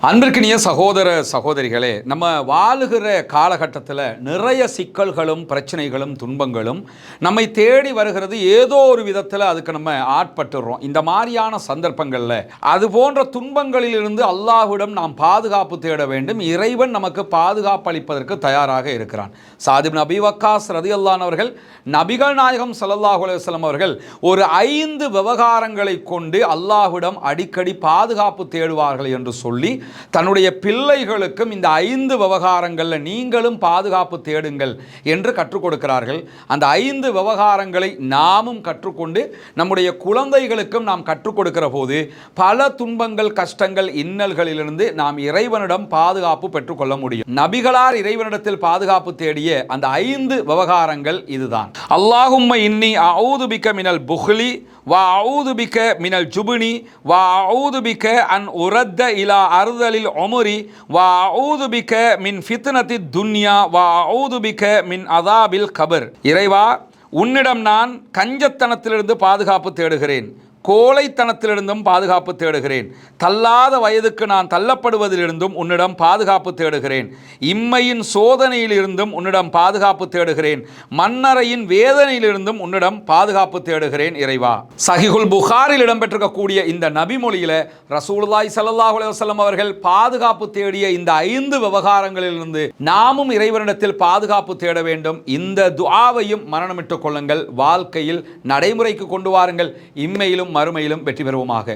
அன்பிற்கினிய சகோதர சகோதரிகளே, நம்ம வாழுகிற காலகட்டத்தில் நிறைய சிக்கல்களும் பிரச்சனைகளும் துன்பங்களும் நம்மை தேடி வருகிறது. ஏதோ ஒரு விதத்தில் அதுக்கு நம்ம ஆட்பட்டுறோம். இந்த மாதிரியான சந்தர்ப்பங்களில் அது போன்ற துன்பங்களிலிருந்து அல்லாஹ்விடம் நாம் பாதுகாப்பு தேட வேண்டும். இறைவன் நமக்கு பாதுகாப்பு அளிப்பதற்கு தயாராக இருக்கிறான். சாத் இப்னு அபீ வக்காஸ் ரலியல்லாஹு அவர்கள், நபிகள் நாயகம் ஸல்லல்லாஹு அலைஹி வஸல்லம் அவர்கள் ஒரு 5 விவகாரங்களை கொண்டு அல்லாஹ்விடம் அடிக்கடி பாதுகாப்பு தேடுவார்கள் என்று சொல்லி தன்னுடைய பிள்ளைகளுக்கும் இந்த 5 விவகாரங்களில் நீங்களும் பாதுகாப்பு தேடுங்கள் என்று கற்றுக் கொடுக்கிறார்கள். அந்த 5 விவகாரங்களை நாமும் கற்றுக்கொண்டு நம்முடைய குழந்தைகளுக்கும் நாம் கற்றுக் கொடுக்கிற போது பல துன்பங்கள், கஷ்டங்கள், இன்னல்களிலிருந்து நாம் இறைவனிடம் பாதுகாப்பு பெற்றுக்கொள்ள முடியும். நபிகளார் இறைவனிடத்தில் பாதுகாப்பு தேடிய அந்த 5 விவகாரங்கள் இதுதான். அல்லாஹும்ம இன்னி அஊது பிக மினல் புஹ்லி வ அஊது பிக மினல் ஜுப்னி வ அஊது பிக அன் உரத்த இலா அர்தலில் உம்ரி வ அஊது பிக மின் ஃபித்னத்தி துன்யா வ அஊது பிக மின் அதாபில் கபர். இறைவா, உன்னிடம் நான் கஞ்சத்தனத்திலிருந்து பாதுகாப்பு தேடுகிறேன், கோழைத்தனத்திலிருந்தும் பாதுகாப்பு தேடுகிறேன், தள்ளாத வயதுக்கு நான் தள்ளப்படுவதிலிருந்தும் உன்னிடம் பாதுகாப்பு தேடுகிறேன், இம்மையின் சோதனையிலிருந்தும் உன்னிடம் பாதுகாப்பு தேடுகிறேன், மன்னரையின் வேதனையிலிருந்தும் உன்னிடம் பாதுகாப்பு தேடுகிறேன் இறைவா. சஹீஹுல் புகாரில் இடம்பெற்றிருக்கக்கூடிய இந்த நபிமொழியில ரசூலுல்லாஹி ஸல்லல்லாஹு அலைஹி வஸல்லம் அவர்கள் பாதுகாப்பு தேடிய இந்த 5 விவகாரங்களிலிருந்து நாமும் இறைவனிடத்தில் பாதுகாப்பு தேட வேண்டும். இந்த துஆவையும் மரணமிட்டுக் கொள்ளுங்கள், வாழ்க்கையில் நடைமுறைக்கு கொண்டு வாருங்கள். இம்மையிலும் மறுமையிலும் வெற்றி பெறுவோமாக.